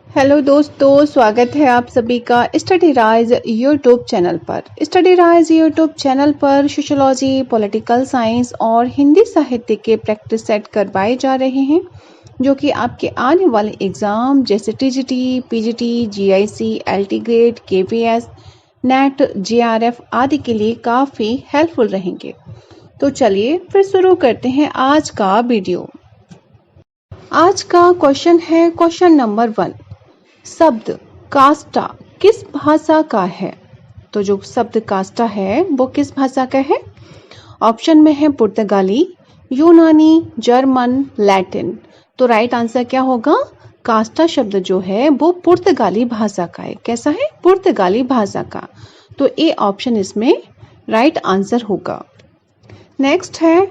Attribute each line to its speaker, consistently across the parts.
Speaker 1: Hello दोस्तों, स्वागत है आप सभी का स्टडी राइज यूट्यूब चैनल पर। स्टडी राइज यूट्यूब चैनल पर सोशोलॉजी, पॉलिटिकल साइंस और हिंदी साहित्य के प्रैक्टिस सेट करवाए जा रहे हैं जो कि आपके आने वाले एग्जाम जैसे TGT, PGT, GIC, LT grade, KPS, net, JRF आदि के लिए काफ़ी हेल्पफुल रहेंगे। तो चलिए फिर शुरू करते हैं आज का वीडियो। आज का क्वेश्चन है क्वेश्चन नंबर 1। शब्द कास्टा किस भाषा का है? तो जो शब्द कास्टा है वो किस भाषा का है? ऑप्शन में है पुर्तगाली, यूनानी, जर्मन, लैटिन। तो राइट आंसर क्या होगा? कास्टा शब्द जो है वो पुर्तगाली भाषा का है। कैसा है? पुर्तगाली भाषा का। तो ए ऑप्शन इसमें राइट आंसर होगा। नेक्स्ट है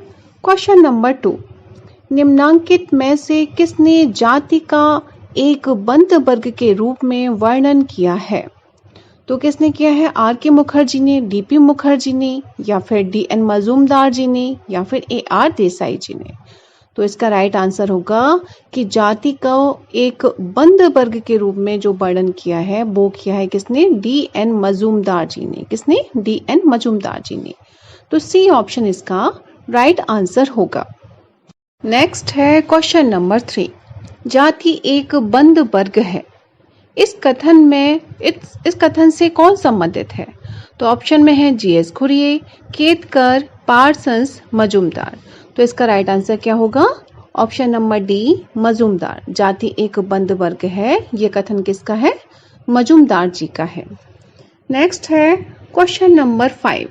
Speaker 1: क्वेश्चन नंबर 2। निम्नांकित में से किसने जाति का एक बंद वर्ग के रूप में वर्णन किया है? तो किसने किया है? आर के मुखर्जी ने, डीपी मुखर्जी ने, या फिर डीएन मजूमदार जी ने, या फिर AR देसाई जी ने। तो इसका राइट आंसर होगा कि जाति का एक बंद वर्ग के रूप में जो वर्णन किया है वो किया है किसने? डीएन मजूमदार जी ने। किसने? डीएन मजूमदार जी ने। तो सी ऑप्शन इसका राइट आंसर होगा। नेक्स्ट है क्वेश्चन नंबर 3। जाति एक बंद वर्ग है। इस कथन से कौन संबंधित है? तो ऑप्शन में है जीएस खुरिये, केतकर, पार्सन्स, मजूमदार। तो इसका राइट आंसर क्या होगा? Option number D, Majumdar. जाति एक बंद वर्ग है, ये कथन किसका है? मजूमदार जी का है। नेक्स्ट है क्वेश्चन नंबर 5।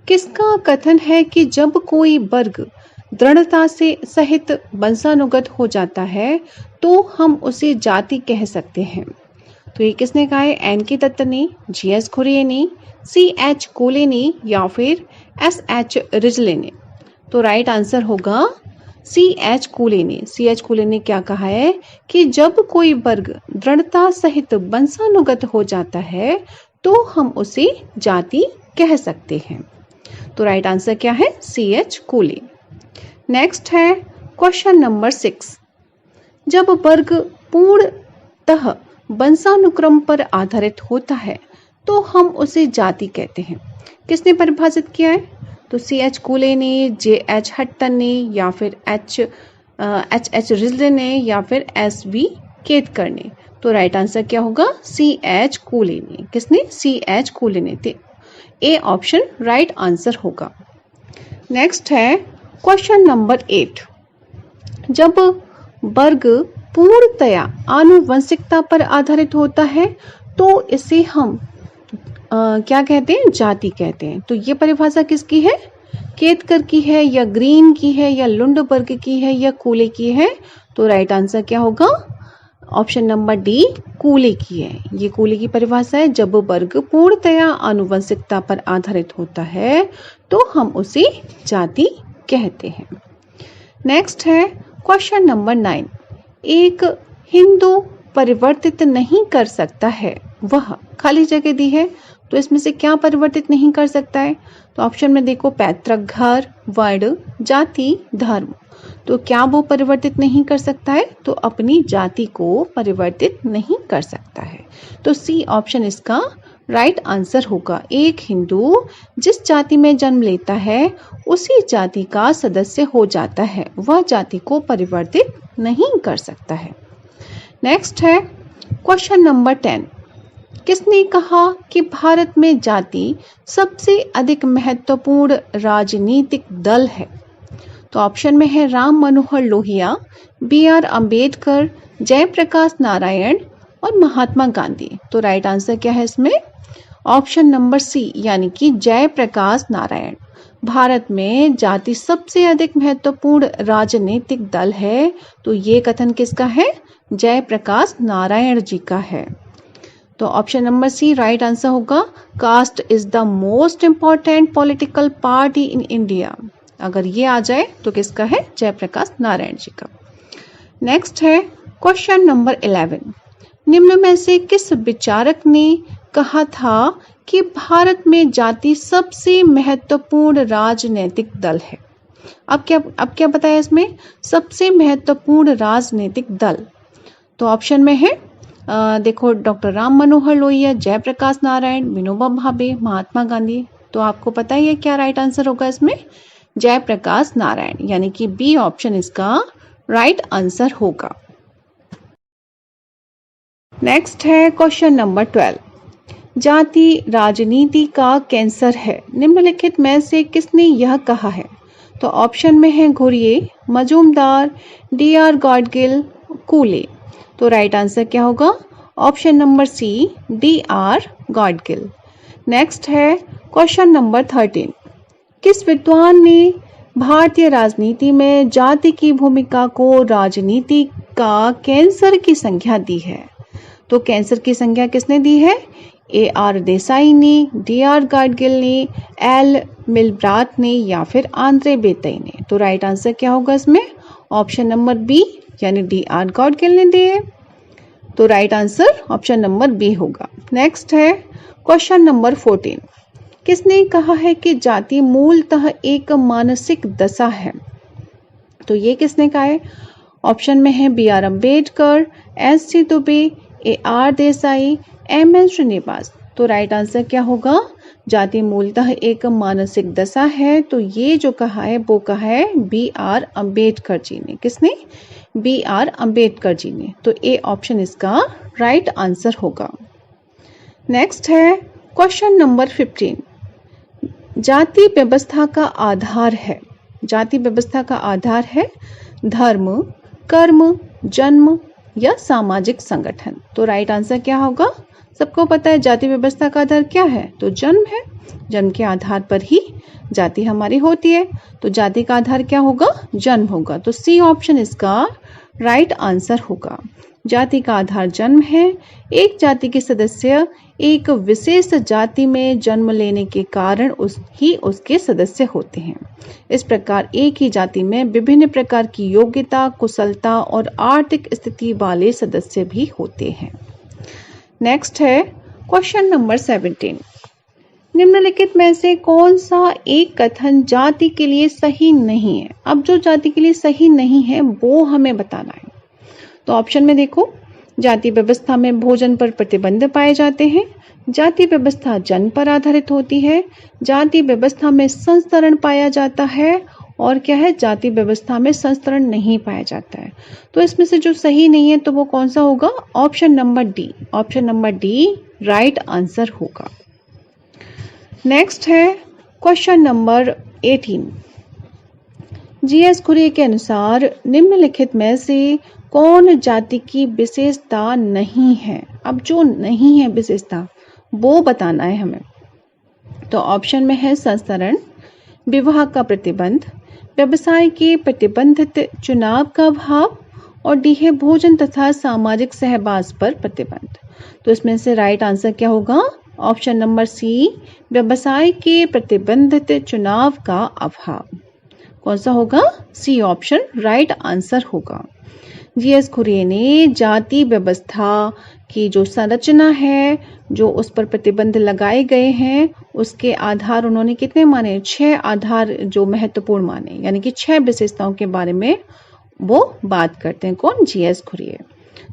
Speaker 1: किसका कथन है कि जब कोई वर्ग दृढ़ता से सहित वंशानुगत हो जाता है तो हम उसे जाति कह सकते हैं? तो ये किसने कहा है? एन के दत्त ने, जीएस खुरिये ने, CH कोले ने, या फिर SH रिजले ने। तो राइट आंसर होगा CH कोले ने। CH कोले ने क्या कहा है कि जब कोई वर्ग दृढ़ता सहित वंशानुगत हो जाता है तो हम उसे जाति कह सकते हैं। तो राइट आंसर क्या है? CH कोले। नेक्स्ट है क्वेश्चन नंबर 6। जब वर्ग पूर्णतः वंशानुक्रम पर आधारित होता है तो हम उसे जाति कहते हैं। किसने परिभाषित किया है? तो CH कोले ने, JH हट्टन ने, या फिर HH रिजले ने, या फिर SV केतकर ने। तो राइट आंसर क्या होगा? CH कोले ने। किसने? CH कोले ने। ए ऑप्शन राइट आंसर होगा। नेक्स्ट है क्वेश्चन नंबर 8। जब वर्ग पूर्णतया आनुवंशिकता पर आधारित होता है तो इसे हम क्या कहते हैं? जाति कहते हैं। तो ये परिभाषा किसकी है? केतकर की है, या ग्रीन की है, या लुंडबर्ग की है, या कोले की है? तो राइट आंसर क्या होगा? ऑप्शन नंबर डी, कोले की है। ये कोले की परिभाषा है। जब वर्ग पूर्णतया आनुवंशिकता पर आधारित होता है तो हम उसे जाति कहते हैं। नेक्स्ट है क्वेश्चन नंबर 9। एक हिंदू परिवर्तित नहीं कर सकता है, वह खाली जगह दी है। तो इसमें से क्या परिवर्तित नहीं कर सकता है? तो ऑप्शन में देखो, पैतृक घर, वर्ण, जाति, धर्म। तो क्या वो परिवर्तित नहीं कर सकता है? तो अपनी जाति को परिवर्तित नहीं कर सकता है। तो सी ऑप्शन इसका राइट आंसर होगा। एक हिंदू जिस जाति में जन्म लेता है उसी जाति का सदस्य हो जाता है, वह जाति को परिवर्तित नहीं कर सकता है। नेक्स्ट है क्वेश्चन नंबर 10। किसने कहा कि भारत में जाति सबसे अधिक महत्वपूर्ण राजनीतिक दल है? तो ऑप्शन में है राम मनोहर लोहिया, BR अम्बेडकर, जयप्रकाश नारायण और महात्मा गांधी। तो राइट आंसर क्या है इसमें? ऑप्शन नंबर सी, यानी कि जयप्रकाश नारायण। भारत में जाति सबसे अधिक महत्वपूर्ण राजनीतिक दल है। तो ये कथन किसका है? जयप्रकाश नारायण जी का है। तो option number C right answer होगा। Caste is the most important political party in India. अगर ये आ जाए तो किसका है? जयप्रकाश नारायण जी का। नेक्स्ट है क्वेश्चन नंबर 11। निम्न में से किस विचारक ने कहा था कि भारत में जाति सबसे महत्वपूर्ण राजनीतिक दल है? अब क्या बताया इसमें? सबसे महत्वपूर्ण राजनीतिक दल। तो ऑप्शन में है देखो, डॉक्टर राम मनोहर लोहिया, जयप्रकाश नारायण, विनोबा भावे, महात्मा गांधी। तो आपको पता ही है क्या राइट आंसर होगा इसमें? जयप्रकाश नारायण, यानी कि बी ऑप्शन इसका राइट आंसर होगा। नेक्स्ट है क्वेश्चन नंबर 12। जाति राजनीति का कैंसर है, निम्नलिखित में से किसने यह कहा है? तो ऑप्शन में है घुरिये, मजूमदार, D.R. गॉडगिल, कूले। तो राइट आंसर क्या होगा? Option number C, D.R. Gadgil. Next है क्वेश्चन नंबर 13। किस विद्वान ने भारतीय राजनीति में जाति की भूमिका को राजनीति का कैंसर की संज्ञा दी है? तो कैंसर की संज्ञा किसने दी है? A.R. देसाई ने, D.R. गाडगिल ने, एल मिलब्रात ने या फिर आंद्रे बेतई ने। तो राइट आंसर क्या होगा इसमें? ऑप्शन नंबर बी, यानी D.R. गॉडगिल ने दिए। तो right answer option number B होगा। नेक्स्ट है क्वेश्चन नंबर 14। किसने कहा है कि जाति मूलतः एक मानसिक दशा है? तो ये किसने कहा है? ऑप्शन में है B.R. Ambedkar, S.C. Dubey, A.R. Desai, M.N. Srinivas. तो राइट आंसर क्या होगा? जाति मूलतः एक मानसिक दशा है। तो ये जो कहा है वो कहा है B.R. अम्बेडकर जी ने। किसने? B.R. अम्बेडकर जी ने। तो ए ऑप्शन इसका राइट आंसर होगा। नेक्स्ट है क्वेश्चन नंबर 15। जाति व्यवस्था का आधार है, जाति व्यवस्था का आधार है धर्म, कर्म, जन्म या सामाजिक संगठन। तो राइट आंसर क्या होगा? सबको पता है जाति व्यवस्था का आधार क्या है? तो जन्म है। जन्म के आधार पर ही जाति हमारी होती है। तो जाति का आधार क्या होगा? जन्म होगा। तो सी ऑप्शन इसका राइट आंसर होगा। जाति का आधार जन्म है। एक जाति के सदस्य एक विशेष जाति में जन्म लेने के कारण उसके सदस्य होते हैं। इस प्रकार एक ही जाति में विभिन्न प्रकार की योग्यता, कुशलता और आर्थिक स्थिति वाले सदस्य भी होते हैं। नेक्स्ट है क्वेश्चन नंबर 17। निम्नलिखित में से कौन सा एक कथन जाति के लिए सही नहीं है? अब जो जाति के लिए सही नहीं है वो हमें बताना है। तो ऑप्शन में देखो, जाति व्यवस्था में भोजन पर प्रतिबंध पाए जाते हैं, जाति व्यवस्था जन्म पर आधारित होती है, जाति व्यवस्था में संस्तरण पाया जाता है, और क्या है? जाति व्यवस्था में संस्तरण नहीं पाया जाता है। तो इसमें से जो सही नहीं है तो वो कौन सा होगा? Option number D. Option number D right answer होगा। नेक्स्ट है क्वेश्चन नंबर 18। जीएस खुरे के अनुसार निम्नलिखित में से कौन जाति की विशेषता नहीं है? अब जो नहीं है विशेषता वो बताना है हमें। तो ऑप्शन में है संस्तरण, विवाह का प्रतिबंध, व्यवसाय के प्रतिबंधित चुनाव का अभाव, और डी है भोजन तथा सामाजिक सहवास पर प्रतिबंध। तो इसमें से राइट आंसर क्या होगा? ऑप्शन नंबर सी, व्यवसाय के प्रतिबंधित चुनाव का अभाव। कौन सा होगा? सी ऑप्शन राइट आंसर होगा। जीएस खुरे ने जाति व्यवस्था की जो संरचना है, जो उस पर प्रतिबंध लगाए गए हैं, उसके आधार उन्होंने कितने माने? 6 आधार जो महत्वपूर्ण माने, यानी कि 6 विशेषताओं के बारे में वो बात करते हैं। कौन? जीएस खुरे।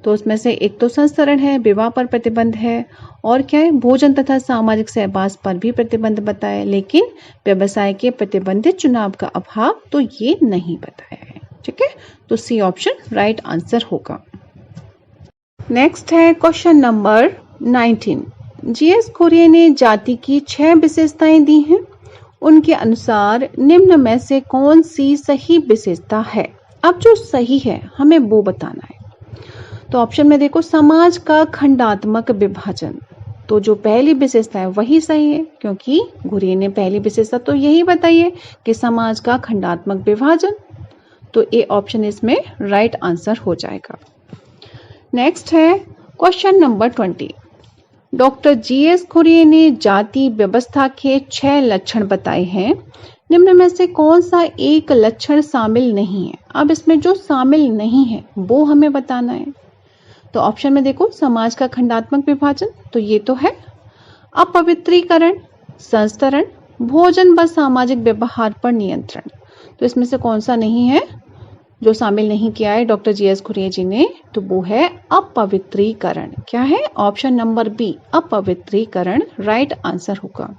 Speaker 1: तो उसमें से एक तो संस्तरण है, विवाह पर प्रतिबंध है, और क्या है? भोजन तथा सामाजिक सहवास पर भी प्रतिबंध बताया, लेकिन व्यवसाय के प्रतिबंधित चुनाव का अभाव तो ये नहीं बताया है। ठीक है, तो सी ऑप्शन राइट आंसर होगा। नेक्स्ट है क्वेश्चन नंबर 19। जीएस खुरे ने जाति की 6 विशेषताएं दी हैं। उनके अनुसार निम्न में से कौन सी सही विशेषता है? अब जो सही है हमें वो बताना है। तो ऑप्शन में देखो, समाज का खंडात्मक विभाजन। तो जो पहली विशेषता है वही सही है, क्योंकि घुरे ने पहली विशेषता तो यही बताई है कि समाज का खंडात्मक विभाजन। तो ए ऑप्शन इसमें राइट आंसर हो जाएगा। नेक्स्ट है क्वेश्चन नंबर 20। डॉक्टर जीएस खुरे ने जाति व्यवस्था के 6 लक्षण बताए हैं। निम्न में से कौन सा एक लक्षण शामिल नहीं है? अब इसमें जो शामिल नहीं है वो हमें बताना है। तो ऑप्शन में देखो, समाज का खंडात्मक विभाजन, तो ये तो है। अपवित्रीकरण, संस्तरण, भोजन व सामाजिक व्यवहार पर नियंत्रण। तो इसमें से कौन सा नहीं है? जो शामिल नहीं किया है डॉक्टर जीएस खुरिया जी ने, तो वो है अपवित्रीकरण। क्या है? ऑप्शन नंबर बी, अपवित्रीकरण राइट आंसर होगा।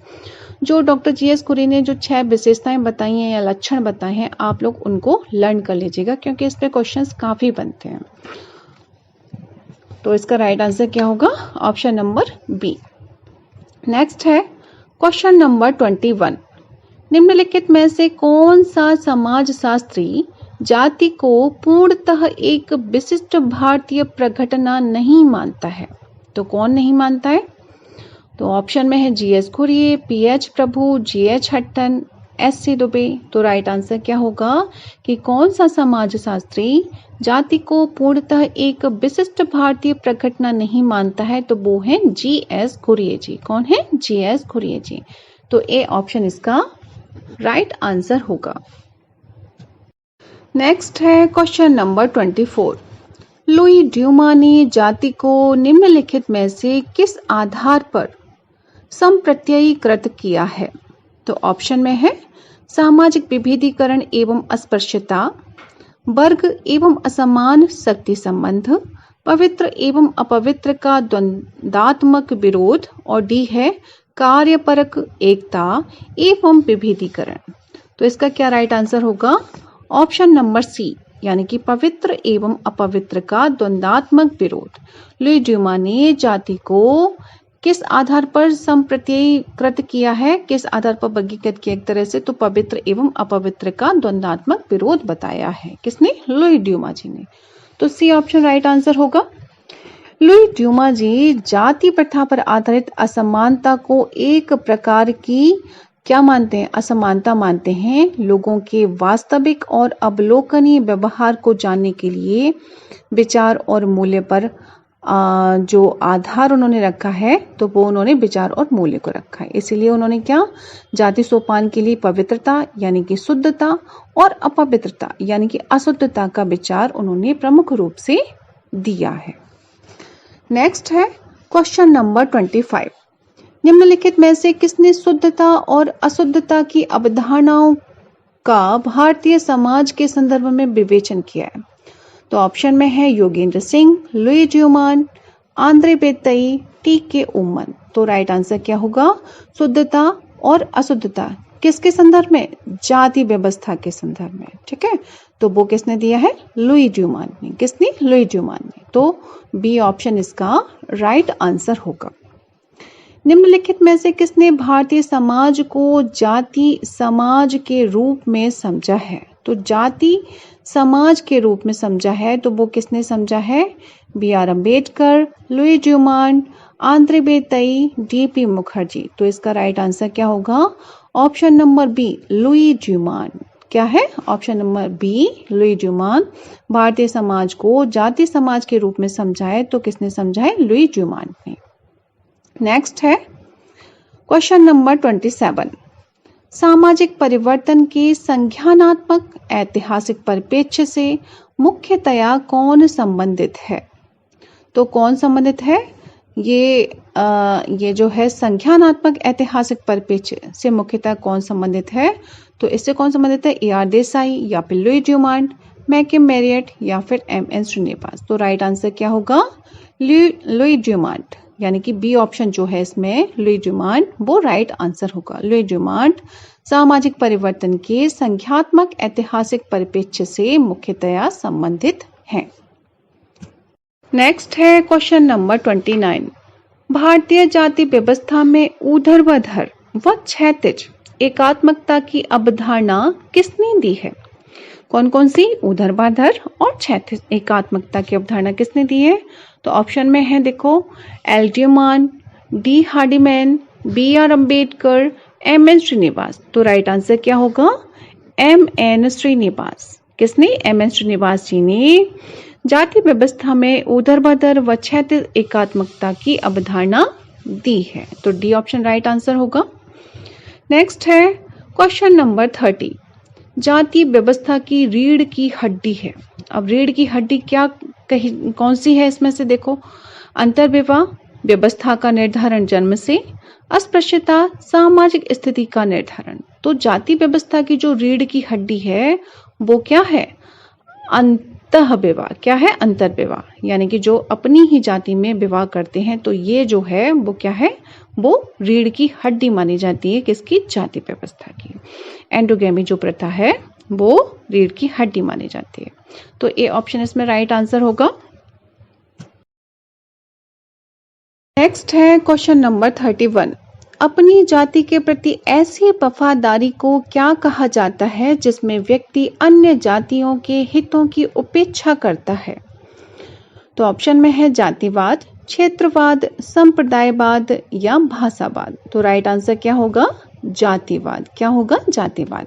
Speaker 1: जो डॉक्टर जीएस खुरिया ने जो 6 विशेषताएं बताई हैं या लक्षण बताए हैं, आप लोग उनको लर्न कर लीजिएगा, क्योंकि इस पे क्वेश्चंस काफी बनते हैं। तो इसका राइट आंसर क्या होगा? Option number B. नेक्स्ट है क्वेश्चन नंबर 21। निम्नलिखित में से कौन सा समाजशास्त्री जाति को पूर्णतः एक विशिष्ट भारतीय प्रघटना नहीं मानता है? तो कौन नहीं मानता है? तो ऑप्शन में है जीएस खुरिये, पीएच प्रभु, जीएच हट्टन, एससी दुबे। तो राइट आंसर क्या होगा कि कौन सा समाजशास्त्री जाति को पूर्णतः एक विशिष्ट भारतीय प्रघटना नहीं मानता है? तो वो है जीएस खुरिये जी। कौन है? जीएस खुरिये जी। तो ए ऑप्शन इसका राइट आंसर होगा। नेक्स्ट है क्वेश्चन नंबर 24। लुई ड्यूमा ने जाति को निम्नलिखित में से किस आधार पर संप्रत्ययीकृत किया है? तो ऑप्शन में है सामाजिक विभेदीकरण एवं अस्पृश्यता, वर्ग एवं असमान शक्ति संबंध, पवित्र एवं अपवित्र का द्वंद्वात्मक विरोध, और डी है कार्यपरक एकता एवं विभेदीकरण। तो इसका क्या राइट आंसर होगा? ऑप्शन नंबर सी, यानी कि पवित्र एवं अपवित्र का द्वंद्वात्मक विरोध। लुई ड्यूमा ने जाति को किस आधार पर संप्रत्ययीकृत किया है? किस आधार पर वर्गीकृत किया एक तरह से? तो पवित्र एवं अपवित्र का द्वंद्वात्मक विरोध बताया है। किसने? लुई ड्यूमा जी ने। तो सी ऑप्शन राइट आंसर होगा। लुई ड्यूमा जी जाति प्रथा पर आधारित असमानता को एक प्रकार की क्या मानते हैं? असमानता मानते हैं। लोगों के वास्तविक और अवलोकनीय व्यवहार को जानने के लिए विचार और मूल्य पर जो आधार उन्होंने रखा है, तो वो उन्होंने विचार और मूल्य को रखा है। इसीलिए उन्होंने क्या जाति सोपान के लिए पवित्रता यानी कि शुद्धता और अपवित्रता यानी कि अशुद्धता का विचार उन्होंने प्रमुख रूप से दिया है। नेक्स्ट है क्वेश्चन नंबर 25। निम्नलिखित में से किसने शुद्धता और अशुद्धता की अवधारणाओं का भारतीय समाज के संदर्भ में विवेचन किया है? तो ऑप्शन में है Yogendra Singh, Louis Dumont, Andre Beteille, TK. Oommen. तो राइट आंसर क्या होगा? शुद्धता और अशुद्धता किसके संदर्भ में? जाति व्यवस्था के संदर्भ में। ठीक है, तो वो किसने दिया है? लुई ड्यूमान ने। किसने? लुई ड्यूमान ने। तो बी ऑप्शन इसका राइट आंसर होगा। निम्नलिखित में से किसने भारतीय समाज को जाति समाज के रूप में समझा है? तो जाति समाज के रूप में समझा है, तो वो किसने समझा है? B R Ambedkar, Louis Dumont, Andre Beteille, DP. Mukherjee. तो इसका राइट आंसर क्या होगा? Option number B, Louis Dumont. क्या है? Option number B, Louis Dumont भारतीय समाज को जाति समाज के रूप में समझा है। तो किसने समझा है? लुई ड्यूमान ने। नेक्स्ट है क्वेश्चन नंबर 27। सामाजिक परिवर्तन के संज्ञानात्मक ऐतिहासिक परिप्रेक्ष्य से मुख्यतया कौन संबंधित है? तो कौन संबंधित है? ये जो है संज्ञानात्मक ऐतिहासिक परिप्रेक्ष्य से मुख्यतः कौन संबंधित है? तो इससे कौन संबंधित है? ए आर देसाई या फिर लुई ड्यूमांट, मैकम मैरियट या फिर एम.एन. श्रीनिवास। तो राइट आंसर क्या होगा? लुई ड्यूमांट, यानी कि बी ऑप्शन जो है इसमें लुई ड्यूमांट, वो राइट आंसर होगा। लुई ड्यूमांट सामाजिक परिवर्तन के संख्यात्मक ऐतिहासिक परिप्रेक्ष्य से मुख्यतया संबंधित हैं। नेक्स्ट है क्वेश्चन नंबर 29। भारतीय जाति व्यवस्था में ऊर्ध्वाधर व क्षैतिज एकात्मकता की अवधारणा किसने दी है? कौन कौन सी? ऊर्ध्वाधर और क्षैतिज एकात्मकता की अवधारणा किसने दी है? तो ऑप्शन में है देखो L Dumont, D Hardiman, B R Ambedkar, MN. Srinivas. तो राइट आंसर क्या होगा? एम.एन. श्रीनिवास। किसने? एम.एन. श्रीनिवास जी ने जाति व्यवस्था में ऊर्ध्वाधर व क्षैतिज एकात्मकता की अवधारणा दी है। तो डी ऑप्शन राइट आंसर होगा। नेक्स्ट है क्वेश्चन नंबर 30। जाति व्यवस्था की रीढ़ की हड्डी है। अब रीढ़ की हड्डी कौन सी है इसमें से? देखो, अंतर्विवाह, व्यवस्था का निर्धारण जन्म से, अस्पृश्यता, सामाजिक स्थिति का निर्धारण। तो जाति व्यवस्था की जो रीढ़ की हड्डी है वो क्या है? अंतः विवाह। क्या है? अंतर विवाह, यानी कि जो अपनी ही जाति में विवाह करते हैं, तो ये जो है वो क्या है? वो रीढ़ की हड्डी मानी जाती है किसकी? जाति व्यवस्था की। एंडोगेमी जो प्रथा है वो रीढ़ की हड्डी मानी जाती है। तो ए ऑप्शन इसमें राइट आंसर होगा। नेक्स्ट है क्वेश्चन नंबर 31। अपनी जाति के प्रति ऐसी वफादारी को क्या कहा जाता है जिसमें व्यक्ति अन्य जातियों के हितों की उपेक्षा करता है? तो ऑप्शन में है जातिवाद, क्षेत्रवाद, संप्रदायवाद या भाषावाद। तो राइट आंसर क्या होगा? जातिवाद। क्या होगा? जातिवाद।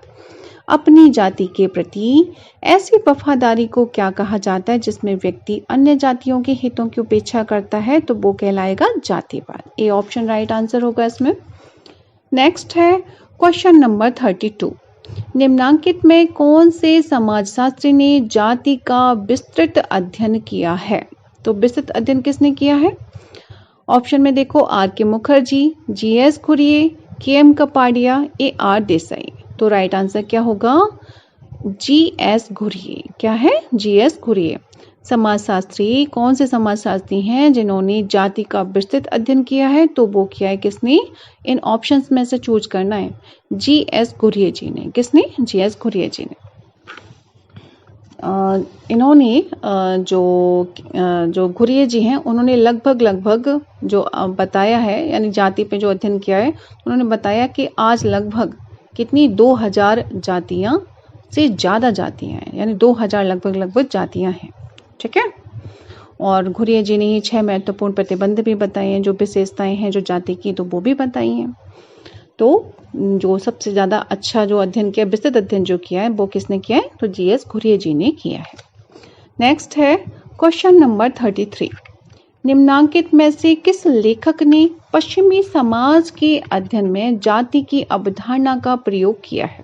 Speaker 1: अपनी जाति के प्रति ऐसी वफादारी को क्या कहा जाता है जिसमें व्यक्ति अन्य जातियों के हितों की उपेक्षा करता है? तो वो कहलाएगा जातिवाद। ए ऑप्शन राइट आंसर होगा इसमें। नेक्स्ट है क्वेश्चन नंबर 32। निम्नांकित में कौन से समाजशास्त्री ने जाति का विस्तृत अध्ययन किया है? तो विस्तृत अध्ययन किसने किया है? ऑप्शन में देखो आर के Mukherjee, GS. Ghurye, KM. Kapadia, AR. Desai. तो राइट आंसर क्या होगा? जी.एस. घुरिये। क्या है? जी.एस. घुरिये। समाजशास्त्री कौन से समाजशास्त्री हैं जिन्होंने जाति का विस्तृत अध्ययन किया है? तो वो किया है किसने? इन ऑप्शंस में से चूज करना है। जी.एस. घुरिये जी ने। किसने? जी.एस. घुरिये जी ने। इन्होंने जो घुरिये जी हैं उन्होंने लगभग जो बताया है, यानी जाति पे जो अध्ययन किया है, उन्होंने बताया कि आज लगभग कितनी 2000 जातियां से ज़्यादा जातियां हैं, यानी 2000 लगभग जातियां हैं। ठीक है। और घुरिये जी ने ही 6 महत्वपूर्ण प्रतिबंध भी बताए हैं, जो विशेषताएं हैं जो जाति की, तो वो भी बताई हैं। तो जो सबसे ज़्यादा अच्छा जो अध्ययन किया, विस्तृत अध्ययन जो किया है, वो किसने किया है? तो जी.एस. घुरिये जी ने किया है। नेक्स्ट है क्वेश्चन नंबर 33। निम्नांकित में से किस लेखक ने पश्चिमी समाज के अध्ययन में जाति की अवधारणा का प्रयोग किया है?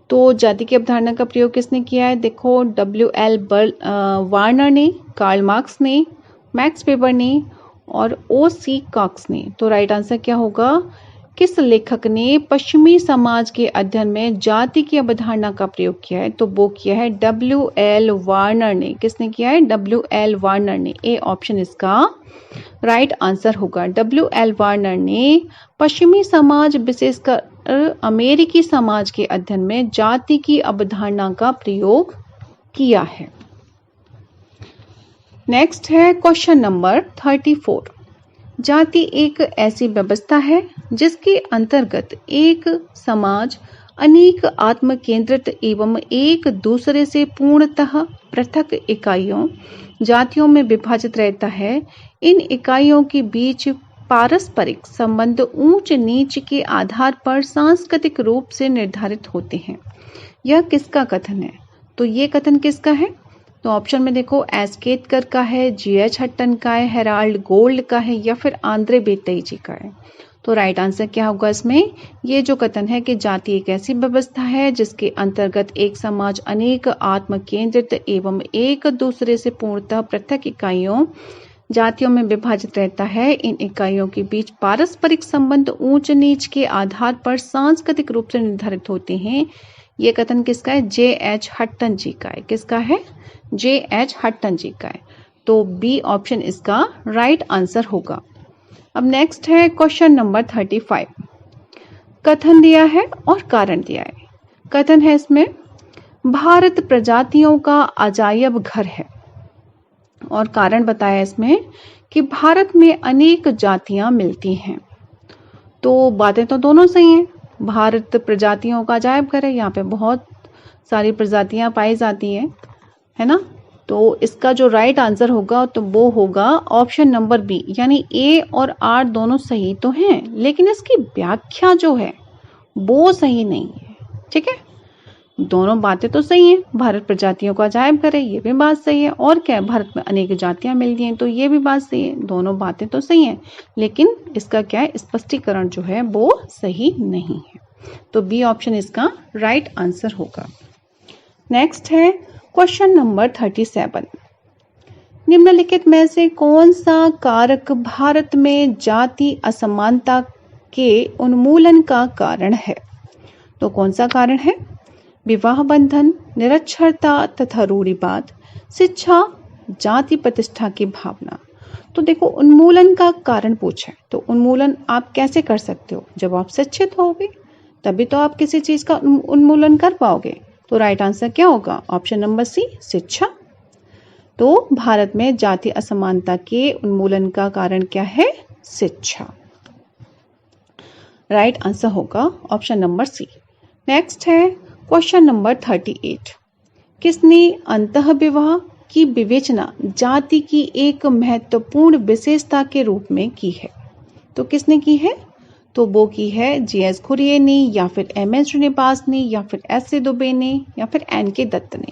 Speaker 1: तो जाति की अवधारणा का प्रयोग किसने किया है? देखो W.L. वार्नर ने, कार्ल मार्क्स ने, मैक्स वेबर ने और O.C. कॉक्स ने। तो राइट आंसर क्या होगा? किस लेखक ने पश्चिमी समाज के अध्ययन में जाति की अवधारणा का प्रयोग किया है? तो वो किया है W.L. वार्नर ने। किसने किया है? W.L. वार्नर ने। ए ऑप्शन इसका राइट आंसर होगा। W.L. वार्नर ने पश्चिमी समाज, विशेषकर अमेरिकी समाज के अध्ययन में जाति की अवधारणा का प्रयोग किया है। नेक्स्ट है क्वेश्चन नंबर 34। जाति एक ऐसी व्यवस्था है जिसके अंतर्गत एक समाज अनेक आत्म केंद्रित एवं एक दूसरे से पूर्णतः पृथक इकाइयों, जातियों में विभाजित रहता है। इन इकाइयों के बीच पारस्परिक संबंध ऊंच नीच के आधार पर सांस्कृतिक रूप से निर्धारित होते हैं। यह किसका कथन है? तो ये कथन किसका है? तो ऑप्शन में देखो एस केतकर का है, जी.एच. हट्टन का है, हेराल्ड गोल्ड का है या फिर आंद्रे बेतई जी का है। तो राइट आंसर क्या होगा इसमें? ये जो कथन है कि जाति एक ऐसी व्यवस्था है जिसके अंतर्गत एक समाज अनेक आत्म केंद्रित एवं एक दूसरे से पूर्णतः पृथक इकाइयों, जातियों में विभाजित रहता है। इन इकाइयों के बीच पारस्परिक संबंध ऊंच नीच के आधार पर सांस्कृतिक रूप से निर्धारित होते हैं। ये कथन किसका है? जे.एच. हट्टन जी का है। किसका है? जे.एच. हट्टन जी का है। तो बी ऑप्शन इसका राइट आंसर होगा। अब नेक्स्ट है क्वेश्चन नंबर 35। कथन दिया है और कारण दिया है। कथन है इसमें, भारत प्रजातियों का अजायब घर है। और कारण बताया इसमें कि भारत में अनेक जातियां मिलती हैं। तो बातें तो दोनों सही हैं। भारत प्रजातियों का अजायब घर है, यहाँ पे बहुत सारी प्रजातियां पाई जाती हैं, है ना। तो इसका जो राइट आंसर होगा तो वो होगा ऑप्शन नंबर बी, यानी ए और आर दोनों सही तो हैं, लेकिन इसकी व्याख्या जो है वो सही नहीं है। ठीक है, दोनों बातें तो सही हैं। भारत प्रजातियों का अजायब घर है, ये भी बात सही है। और क्या है? भारत में अनेक जातियां मिलती हैं, तो ये भी बात सही है। दोनों बातें तो सही हैं, लेकिन इसका क्या है? स्पष्टीकरण जो है वो सही नहीं है। तो बी ऑप्शन इसका राइट आंसर होगा। नेक्स्ट है क्वेश्चन नंबर 37। निम्नलिखित में से कौन सा कारक भारत में जाति असमानता के उन्मूलन का कारण है? तो कौन सा कारण है? विवाह बंधन, निरक्षरता तथा रूढ़िवाद, शिक्षा, जाति प्रतिष्ठा की भावना। तो देखो उन्मूलन का कारण पूछा है, तो उन्मूलन आप कैसे कर सकते हो? जब आप शिक्षित होगे तभी तो आप किसी चीज का उन्मूलन कर पाओगे। तो राइट आंसर क्या होगा? ऑप्शन नंबर सी, शिक्षा। तो भारत में जाति असमानता के उन्मूलन का कारण क्या है? शिक्षा। राइट आंसर होगा ऑप्शन नंबर सी। नेक्स्ट है क्वेश्चन नंबर 38। किसने अंतः विवाह की विवेचना जाति की एक महत्वपूर्ण विशेषता के रूप में की है? तो किसने की है? तो वो की है जी.एस. घुरिये ने, या फिर एम.एस. श्रीनिवास ने, या फिर एस.ए. दुबे ने, या फिर एन.के. दत्त ने।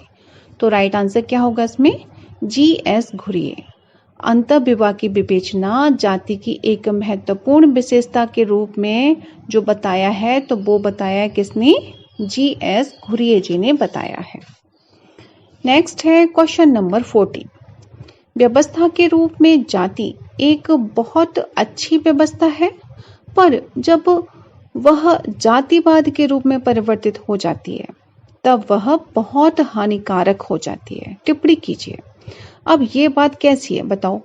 Speaker 1: तो राइट आंसर क्या होगा इसमें? जी.एस. घुरिये। अंतःविवाह की विवेचना जाति की एक महत्वपूर्ण विशेषता के रूप में जो बताया है, तो वो बताया किसने? जी.एस. घुरिये जी ने बताया है। नेक्स्ट है क्वेश्चन नंबर 40। व्यवस्था के रूप में जाति एक बहुत अच्छी व्यवस्था है, पर जब वह जातिवाद के रूप में परिवर्तित हो जाती है तब वह बहुत हानिकारक हो जाती है। टिप्पणी कीजिए। अब ये बात कैसी है बताओ?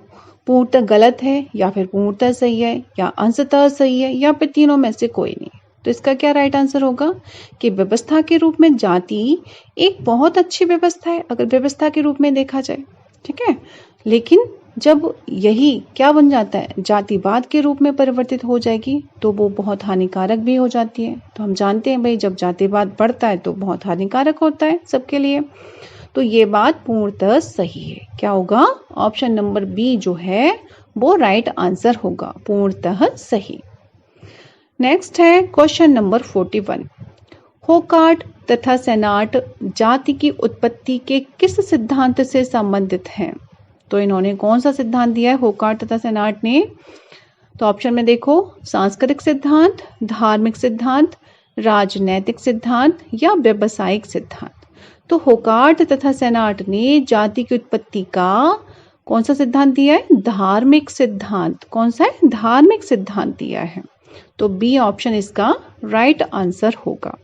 Speaker 1: पूर्णतः गलत है, या फिर पूर्णतः सही है, या अंशतः सही है, या फिर तीनों में से कोई नहीं? तो इसका क्या राइट आंसर होगा कि व्यवस्था के रूप में जाति एक बहुत अच्छी व्यवस्था है, अगर व्यवस्था के रूप में देखा जाए, ठीक है। लेकिन जब यही क्या बन जाता है, जातिवाद के रूप में परिवर्तित हो जाएगी, तो वो बहुत हानिकारक भी हो जाती है। तो हम जानते हैं भाई, जब जातिवाद बढ़ता है तो बहुत हानिकारक होता है सबके लिए। तो ये बात पूर्णतः सही है। क्या होगा? ऑप्शन नंबर बी जो है वो राइट आंसर होगा, पूर्णतः सही। नेक्स्ट है क्वेश्चन नंबर 41। होकार्ट तथा सेनाट जाति की उत्पत्ति के किस सिद्धांत से संबंधित हैं? तो इन्होंने कौन सा सिद्धांत दिया है होकार्ट तथा सेनाट ने? तो ऑप्शन में देखो, सांस्कृतिक सिद्धांत, धार्मिक सिद्धांत, राजनैतिक सिद्धांत, या व्यावसायिक सिद्धांत। तो होकार्ट तथा सेनाट ने जाति की उत्पत्ति का कौन सा सिद्धांत दिया है? धार्मिक सिद्धांत। कौन सा है? धार्मिक सिद्धांत दिया है। तो बी ऑप्शन इसका राइट आंसर होगा।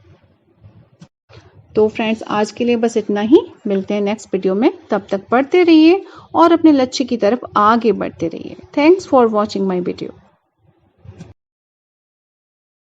Speaker 1: तो फ्रेंड्स, आज के लिए बस इतना ही। मिलते हैं नेक्स्ट वीडियो में। तब तक पढ़ते रहिए और अपने लक्ष्य की तरफ आगे बढ़ते रहिए। Thanks for watching my video.